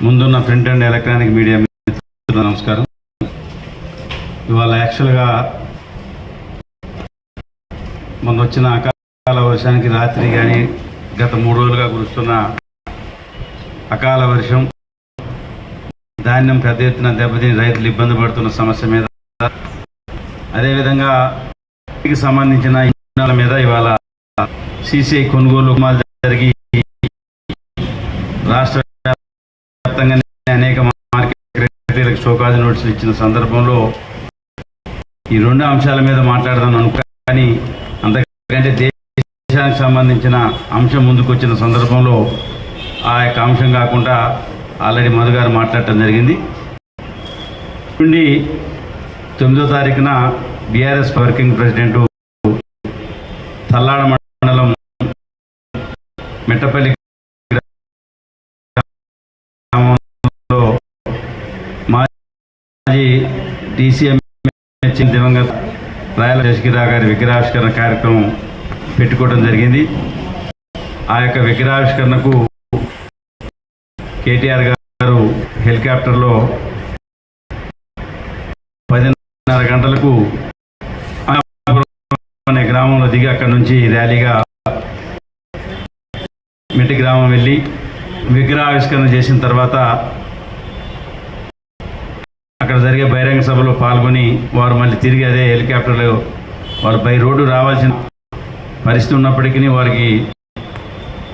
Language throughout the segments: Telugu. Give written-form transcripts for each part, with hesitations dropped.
ముందున్న ప్రింట్ అండ్ ఎలక్ట్రానిక్ మీడియా మిత్రులకు నమస్కారం. ఇవాళ యాక్చువల్గా మొన్న వచ్చిన అకాల వర్షానికి రాత్రి కానీ గత 3 రోజులుగా కురుస్తున్న అకాల వర్షం ధాన్యం పెద్ద ఎత్తున దెబ్బతిని రైతులు ఇబ్బంది పడుతున్న సమస్య మీద, అదేవిధంగా సంబంధించిన ఇంధనాల మీద ఇవాళ సిసిఐ కొనుగోలు జరిగి రాష్ట్ర వ్యాప్తంగా అనేక మార్కెట్లకు షోకాజ్ నోటీసులు ఇచ్చిన సందర్భంలో ఈ 2 అంశాల మీద మాట్లాడదాం అనుకో, కానీ అంతకంటే దేశానికి సంబంధించిన అంశం ముందుకు వచ్చిన సందర్భంలో ఆ యొక్క అంశం కాకుండా ఆల్రెడీ మధు గారు మాట్లాడటం జరిగింది. నుండి 9వ తారీఖున బీఆర్ఎస్ వర్కింగ్ ప్రెసిడెంట్ తల్లాడ మండలం మెట్టపల్లి గ్రామంలో మాజీ DCM దివంగత రాయల శశికిరా గారి విగ్రహావిష్కరణ కార్యక్రమం పెట్టుకోవడం జరిగింది. ఆ యొక్క విగ్రహావిష్కరణకు కేటీఆర్ గారు హెలికాప్టర్లో 10:30 గంటలకు అనే గ్రామంలో దిగి అక్కడి నుంచి ర్యాలీగా మిట్టి గ్రామం వెళ్ళి విగ్రహావిష్కరణ చేసిన తర్వాత అక్కడ జరిగే బహిరంగ సభలో పాల్గొని వారు మళ్ళీ తిరిగి అదే హెలికాప్టర్లో వారు బై రోడ్డు రావాల్సిన పరిస్థితి ఉన్నప్పటికీ వారికి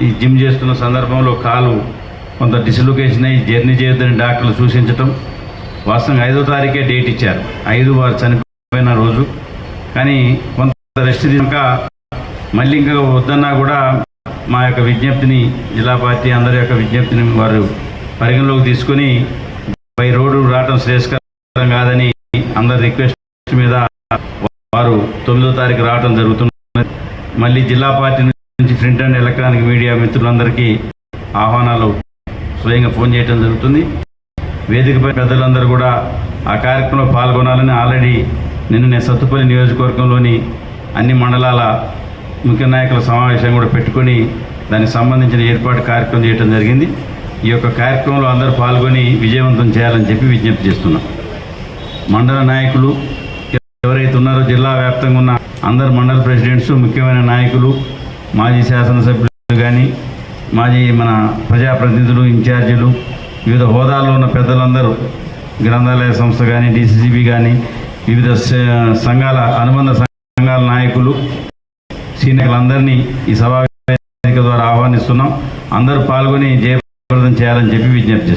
ఈ జిమ్ చేస్తున్న సందర్భంలో కాలు కొంత డిస్లొకేషన్ అయ్యి జర్నీ చేయొద్దని డాక్టర్లు సూచించటం, వాస్తవంగా 5వ తారీఖే డేట్ ఇచ్చారు, 5 వారు చనిపోయిన రోజు. కానీ కొంత రెస్ట్ తీసుక మళ్ళీ ఇంకా వద్దన్నా కూడా మా యొక్క విజ్ఞప్తిని, జిల్లా పార్టీ అందరి యొక్క విజ్ఞప్తిని వారు పరిగణలోకి తీసుకొని బై రోడ్డు రావటం శ్రేయస్కరం కాదని అందరి రిక్వెస్ట్ మీద వారు 9వ తారీఖు రావటం జరుగుతున్నది. మళ్ళీ జిల్లా పార్టీ నుంచి ప్రింట్ అండ్ ఎలక్ట్రానిక్ మీడియా మిత్రులందరికీ ఆహ్వానాలు స్వయంగా ఫోన్ చేయడం జరుగుతుంది. వేదికపై పెద్దలందరూ కూడా ఆ కార్యక్రమంలో పాల్గొనాలని ఆల్రెడీ నేను సత్తుపల్లి నియోజకవర్గంలోని అన్ని మండలాల ముఖ్య నాయకుల సమావేశం కూడా పెట్టుకొని దానికి సంబంధించిన ఏర్పాటు కార్యక్రమం చేయడం జరిగింది. ఈ యొక్క కార్యక్రమంలో అందరూ పాల్గొని విజయవంతం చేయాలని చెప్పి విజ్ఞప్తి చేస్తున్నాం. మండల నాయకులు ఎవరైతే ఉన్నారో జిల్లా వ్యాప్తంగా ఉన్న అందరు మండల ప్రెసిడెంట్స్, ముఖ్యమైన నాయకులు, మాజీ శాసనసభ్యులు కానీ మాజీ మన ప్రజాప్రతినిధులు, ఇన్ఛార్జీలు, వివిధ హోదాల్లో ఉన్న పెద్దలందరూ, గ్రంథాలయ సంస్థ కానీ, DCCB కానీ, వివిధ సంఘాల అనుబంధ సంఘాల నాయకులు, సీనియర్లందరినీ ఈ సభా వేదిక ద్వారా ఆహ్వానిస్తున్నాం. అందరూ పాల్గొని జయప్రదం చేయాలని చెప్పి విజ్ఞప్తి చేస్తున్నాం.